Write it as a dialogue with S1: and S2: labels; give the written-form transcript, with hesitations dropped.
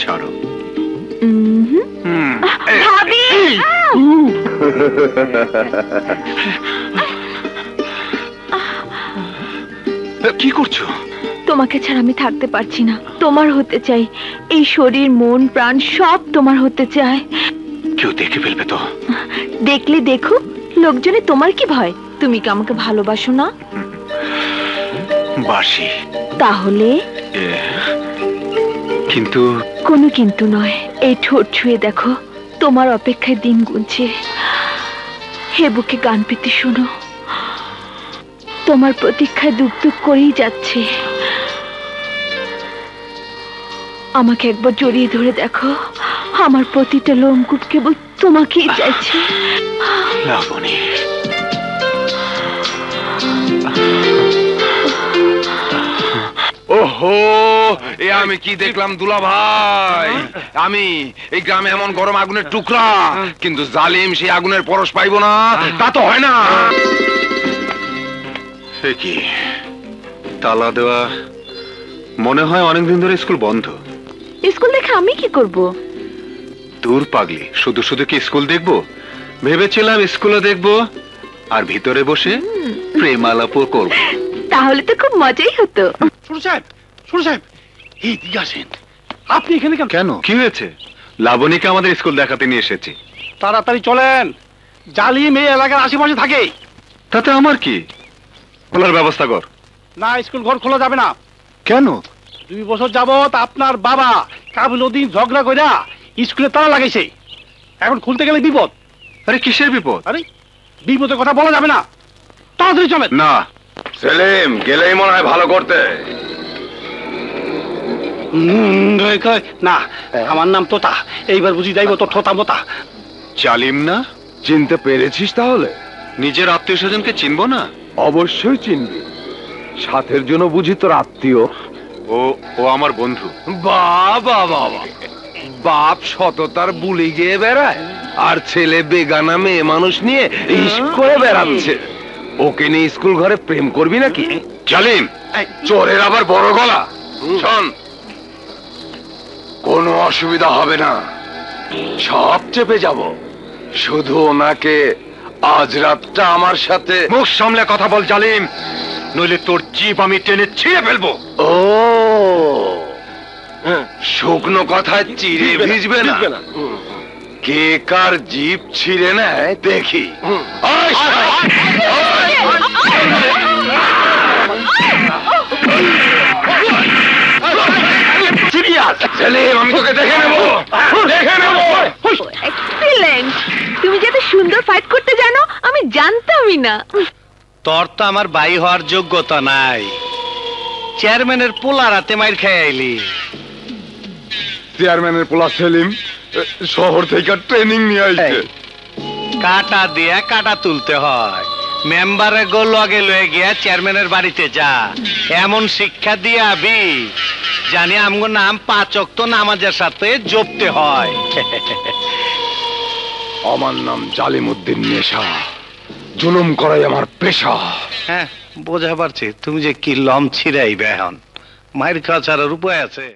S1: ছাড়ো।
S2: ভাবি
S1: কি করছো?
S2: তোমাকে ছাড়া আমি থাকতে পারছি না, তোমার হতে চাই। এই শরীর মন প্রাণ সব তোমার হতে চায়।
S1: কেউ দেখে ফেলবে তো?
S2: দেখলে দেখো, লোকজনে তোমার কি ভয়? তুমি কি আমাকে ভালোবাসো না?
S1: বাসি।
S2: তাহলে
S1: কিন্তু
S2: কোনো কিন্তু নয়, এই ঠোঁট ছুঁয়ে দেখো, তোমার অপেক্ষায় দিন গুনছে। হে বুকে গান পেতে শোনো, তোমার প্রতীক্ষায় দুঃখ দুঃখ করেই যাচ্ছে। আমাকে একবার জড়িয়ে ধরে দেখো, আমার প্রতিটা লোমকূপ কেবল তোমাকেই চাইছে।
S1: লাবণী,
S3: ওহো, এ আমি কি দেখলাম দুলা ভাই? আমি এই গ্রামে এমন গরম আগুনের টুকরা, কিন্তু জালিম সেই আগুনের পরশ পাইবো না, তা তো হয় না।
S1: সে কি তালা দেওয়া? মনে হয় অনেকদিন ধরে স্কুল বন্ধ।
S2: স্কুল দেখে আমি কি করব?
S1: দূর পাগলি, শুধু শুধু কি স্কুল দেখবো? ভেবেছিলাম স্কুলে দেখবো আর ভিতরে বসে প্রেম আলাপ করব।
S2: তাহলে তো খুব মজাই হতো।
S4: ছোট সাহেব, এই দিকে আসেন। আপনি এখানে
S1: কেন? কি হয়েছে? লাবণীকে আমাদের স্কুল দেখাতে নিয়ে এসেছি।
S4: তাড়াতাড়ি চলেন, জালিম এই এলাকার আশেপাশে থাকে।
S1: তাতে আমার কি? খোলার ব্যবস্থা কর।
S4: না, স্কুল ঘর খোলা যাবে না।
S1: কেন?
S4: 2 বছর যাবত আপনার বাবা কাবিলউদ্দিন ঝগড়া কইরা স্কুলে তালা লাগাইছে। এখন খুলতে গেলে বিপদ।
S1: আরে কিসের বিপদ?
S4: আরে বিপদের কথা বলা যাবে না, তাড়াতাড়ি চলেন।
S1: না,
S3: সেলিম গেলেই মনে হয় ভালো করতে।
S4: না, আমার নাম তোতা, এইবার বুঝি যাইব তো থোতা মোতা।
S1: জালিম না?
S3: চিনতে পেরেছিস তাহলে?
S1: নিজের আত্মীয় স্বজনকে চিনবো না?
S3: অবশ্যই চিনবি, সাথের জন্য বুঝি তোর আত্মীয়।
S1: ও আমার বন্ধু।
S3: বাবা বাবা, বাপ সততার বুলি গিয়ে বেড়ায়, আর ছেলে বেগানা মেয়ে মানুষ নিয়ে ইস্ক করে বেড়াচ্ছে। ওকে নিয়ে স্কুল ঘরে প্রেম করবি নাকি?
S1: জালিম!
S3: চোরের আবার বড় গলা। শোন, কোনো অসুবিধা হবে না, সব চেপে যাব, শুধু ওনাকে আজ রাতটা আমার সাথে।
S1: মুখ সামলে কথা বল জালিম, নইলে তোর জিভ আমি টেনে ছিঁড়ে ফেলবো।
S3: ও, শুকনো কথায় চিড়ে ভিজবে না। কে কার জিভ ছিঁড়ে নেয় দেখি। আমি তোকে দেখে নেবো, দেখে নেবো।
S2: এক্সিলেন্ট! তুমি যাতে সুন্দর ফাইট করতে জানো আমি জানতামই না।
S5: তোর তো আমার ভাই হওয়ার যোগ্যতা নাই, চেয়ারম্যানের পোলা রাতে মাইর খেয়ে আইলি।
S3: চেয়ারম্যানের পোলা সেলিম শহর থেকে ট্রেনিং নিয়ে আসছে।
S5: কাটা দিয়া কাটা তুলতে হয়। মেম্বারে গো লগে লয়ে গিয়া চেয়ারম্যানের বাড়িতে যা, এমন শিক্ষা দিয়ে আবি জানি আমগো নাম 5 ওয়াক্ত নামাজের সাথে জপতে হয়।
S3: আমার নাম জালিমউদ্দিন নেশা, জুলুম করাই আমার পেশা।
S5: হ্যাঁ, বোঝা পারছি তুমি যে কি লম ছিড়াইবে এখন। মায়ের খাওয়া ছাড়ার উপায় আছে?